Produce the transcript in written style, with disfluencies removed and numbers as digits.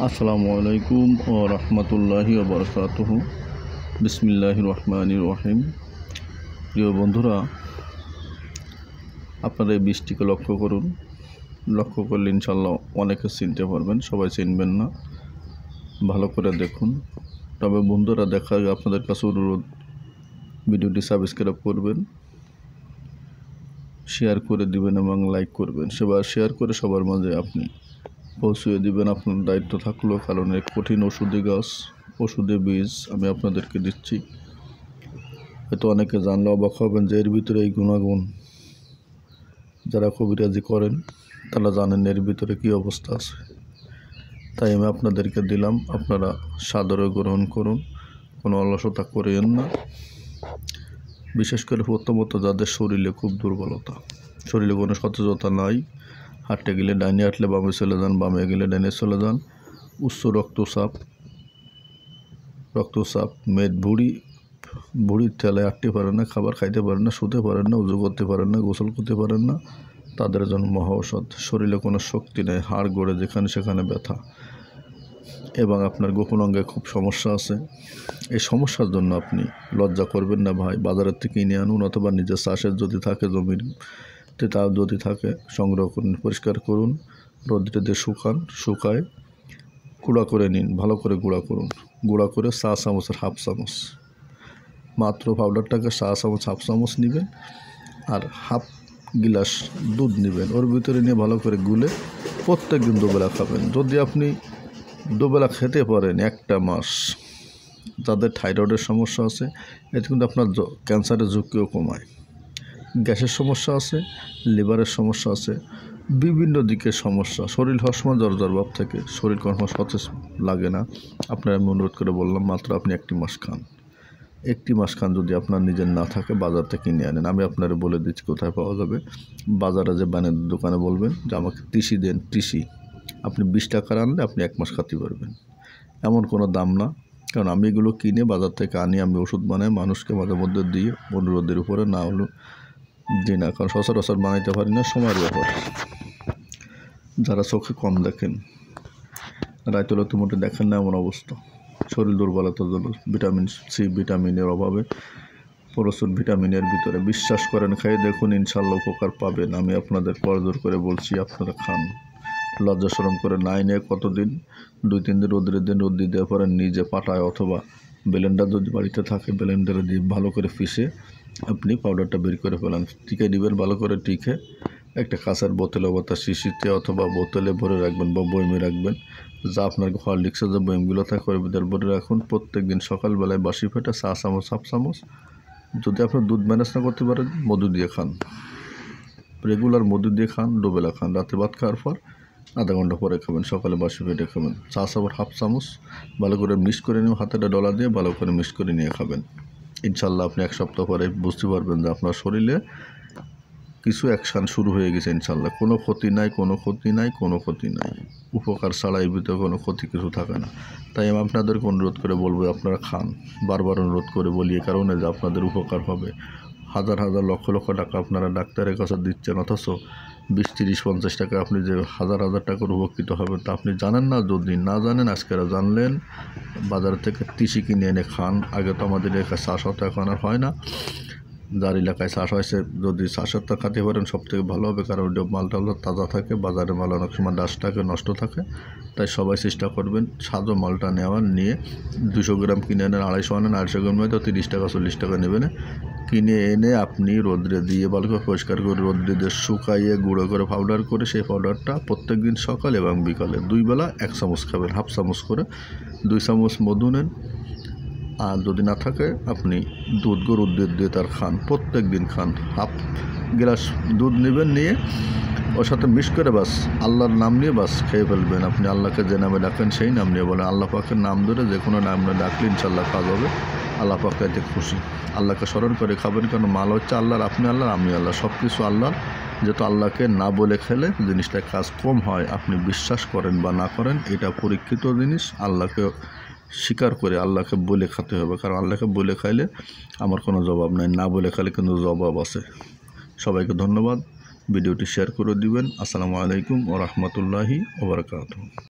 আসসালামু আলাইকুম ও রহমতুল্লাহি ওয়া বারাকাতুহু। বিসমিল্লাহির রহমানির রহিম। প্রিয় বন্ধুরা, আপনারা এই বৃষ্টিকে লক্ষ্য করুন। লক্ষ্য করলে ইনশাল্লাহ অনেকে চিনতে পারবেন, সবাই চিনবেন না, ভালো করে দেখুন। তবে বন্ধুরা, দেখা আপনাদের কাছে অনুরোধ, ভিডিওটি সাবস্ক্রাইব করবেন, শেয়ার করে দিবেন এবং লাইক করবেন। সেবার শেয়ার করে সবার মাঝে আপনি পৌঁছিয়ে দিবেন, আপনার দায়িত্ব থাকলো। কারণ এক কঠিন ওষুধি গাছ, ওষুধে বীজ আমি আপনাদেরকে দিচ্ছি। হয়তো অনেকে জানলে অবাক হবেন যে এর ভিতরে এই গুণাগুণ। যারা কবিরাজি করেন তারা জানেন এর ভিতরে কী অবস্থা আছে। তাই আমি আপনাদেরকে দিলাম, আপনারা সাদরে গ্রহণ করুন, কোনো অলসতা করেন না। বিশেষ করে প্রথমত যাদের শরীরে খুব দুর্বলতা, শরীরে কোনো সতেজতা নাই, হাঁটতে গেলে ডাইনে হাঁটলে বামে চলে যান, বামে গেলে ডাইনে চলে যান, উচ্চ রক্তচাপ, মেদ, বুড়ির ঠেলায় হাঁটতে পারেন না, খাবার খাইতে পারেন না, শুতে পারেন না, উজু করতে পারেন না, গোসল করতে পারেন না, তাদের জন্য মহা ঔষধ। শরীরে কোনো শক্তি নেই, হাড় গড়ে যেখানে সেখানে ব্যথা, এবং আপনার গোপন অঙ্গে খুব সমস্যা আছে। এই সমস্যার জন্য আপনি লজ্জা করবেন না ভাই, বাজারের থেকে কিনে আনুন, অথবা নিজের চাষের যদি থাকে, জমিতে তা যদি থাকে সংগ্রহ করুন, পরিষ্কার করুন, রোদ্রে দিয়ে শুকায় গুঁড়া করে নিন, ভালো করে গুঁড়া করুন। গুঁড়া করে চা চামচের হাফ চামচ, মাত্র পাউডারটাকে চা চামচ হাফ চামচ নেবেন, আর হাফ গিলাস দুধ নেবেন, ওর ভিতরে নিয়ে ভালো করে গুলে প্রত্যেক দিন দুবেলা খাবেন। যদি আপনি দুবেলা খেতে পারেন একটা মাস, যাদের থাইরয়েডের সমস্যা আছে, এতে কিন্তু আপনার ক্যান্সারের ঝুঁকিও কমায়। গ্যাসের সমস্যা আছে, লিভারের সমস্যা আছে, বিভিন্ন দিকের সমস্যা, শরীর হসমা জ্বর ভাব থেকে শরীর কোনো সতেজ লাগে না, আপনার আমি অনুরোধ করে বললাম মাত্র আপনি একটি মাস খান। যদি আপনার নিজের না থাকে বাজার থেকে কিনে আনেন। আমি আপনারা বলে দিচ্ছি কোথায় পাওয়া যাবে। বাজারে যে বানের দোকানে বলবেন যে আমাকে টিসি দেন, টিসি আপনি 20 টাকার আনলে আপনি 1 মাস খাতে পারবেন। এমন কোনো দাম না, কারণ আমি এগুলো কিনে বাজার থেকে আনি, আমি ওষুধ বানাই, মানুষকে মাঝে মধ্যে দিয়ে অনুরোধের উপরে, না হলো দিই না, কারণ সচরাচর বানাইতে পারি না, সময়ের ব্যাপার। যারা চোখে কম দেখেন, রায়তলাতে মোটে দেখেন না, এমন অবস্থা, শরীর দুর্বলতার জন্য, ভিটামিন সি, ভিটামিনের অভাবে, প্রচুর ভিটামিনের ভিতরে, বিশ্বাস করেন, খেয়ে দেখুন, ইনশাল্লাহ উপকার পাবেন। আমি আপনাদের করজোর করে বলছি, আপনারা খান। লজ্জা শরম করে নাই নিয়ে কতদিন, 2-3 দিন রোদ দিয়ে পরে নিজে পাটায় অথবা ব্লেন্ডার যদি বাড়িতে থাকে ব্লেন্ডারে দিয়ে ভালো করে পিষে আপনি পাউডারটা বের করে ফেলান, টিকে দিবেন, ভালো করে টিকে একটা কাঁচের বোতলে বা শিশিতে অথবা বোতলে ভরে রাখবেন বা বয়মে রাখবেন। যা আপনার হরলিক্সের যে বয়মগুলো থাকে ওর ভিতরে ভরে রাখুন। প্রত্যেক দিন সকালবেলায় বাসি ফেটে চা চামচ, হাফ চামচ, যদি আপনার দুধ ম্যানেজ না করতে পারেন মধু দিয়ে খান, রেগুলার মধু দিয়ে খান, দুবেলা খান, রাতে ভাত খাওয়ার পর আধা ঘন্টা পরে খাবেন, সকালে বাসি পেটে খাবেন। চা চামচ হাফ চামচ ভালো করে মিক্স করে নিয়ে হাতেটা ডলা দিয়ে ভালো করে মিক্স করে নিয়ে খাবেন। ইনশাল্লাহ আপনি 1 সপ্তাহ পরে বুঝতে পারবেন যে আপনার শরীরে কিছু অ্যাকশান শুরু হয়ে গেছে। ইনশাল্লাহ কোনো ক্ষতি নাই, উপকার ছাড়া এই ভিতরে কোনো ক্ষতি কিছু থাকে না। তাই আমি আপনাদেরকে অনুরোধ করে বলবো আপনারা খান। বারবার অনুরোধ করে বলি এই কারণে যে আপনাদের উপকার হবে। হাজার লক্ষ টাকা আপনারা ডাক্তারের কাছে দিচ্ছেন, অথচ 20, 30, 50 টাকা আপনি যে হাজার টাকার উপকৃত হবেন তা আপনি জানেন না। যদি না জানেন, আজকেরা জানলেন, বাজার থেকে টিসি কিনে এনে খান। আগে তো আমাদের এলাকায় চাষ হতো, এখন আর হয় না। যার এলাকায় চাষ হয়েছে, যদি চাষেরটা খাতে পারেন সবথেকে ভালো হবে, কারণ ওইটা মালটা তাজা থাকে, বাজারে মাল অনেক সময় ডাস্ট থাকে, নষ্ট থাকে। তাই সবাই চেষ্টা করবেন সাজো মালটা নিয়ে 200 গ্রাম কিনে আনেন, 250 আনেন, 250 গ্রাম হয়তো 30 টাকা 40 টাকা নেবেন। কিনে এনে আপনি রোদ্রে দিয়ে ভালো করে পরিষ্কার করে রোদ্রে দিয়ে শুকাইয়ে গুঁড়ো করে পাউডার করে, সেই পাউডারটা প্রত্যেক দিন সকাল এবং বিকালে 2 বেলা 1 চামচ খাবেন, হাফ চামচ করে। 2 চামচ মধু নেন, আর যদি না থাকে আপনি গরুর দুধ দিয়ে তার খান, প্রত্যেক দিন খান। হাফ গ্লাস দুধ নেবেন, নিয়ে ওর সাথে মিক্স করে বাস আল্লাহর নাম নিয়ে বাস খেয়ে ফেলবেন। আপনি আল্লাহকে যে নামে ডাকেন সেই নাম নিয়ে বলেন, আল্লাহ পাকের নাম ধরে যে কোনো নাম নিয়ে ডাকলে ইনশাল্লাহ কাজ হবে। আল্লাহ পাক এতে খুশি। আল্লাহকে স্মরণ করে খাবেন, কারণ মাল হচ্ছে আল্লাহর, আপনি আল্লাহর, আমি আল্লাহ, সব কিছু আল্লাহর। যেহেতু আল্লাহকে না বলে খেলে জিনিসটা কাজ কম হয়, আপনি বিশ্বাস করেন বা না করেন, এটা পরীক্ষিত জিনিস। আল্লাহকে স্বীকার করে আল্লাহকে বলে খেতে হবে, কারণ আল্লাহকে বলে খাইলে আমার কোনো জবাব নাই, না বলে খাইলে কিন্তু জবাব আছে। সবাইকে ধন্যবাদ, ভিডিওটি শেয়ার করে দিবেন। আসসালামু আলাইকুম ওয়া রাহমাতুল্লাহি ওয়া বারাকাতুহু।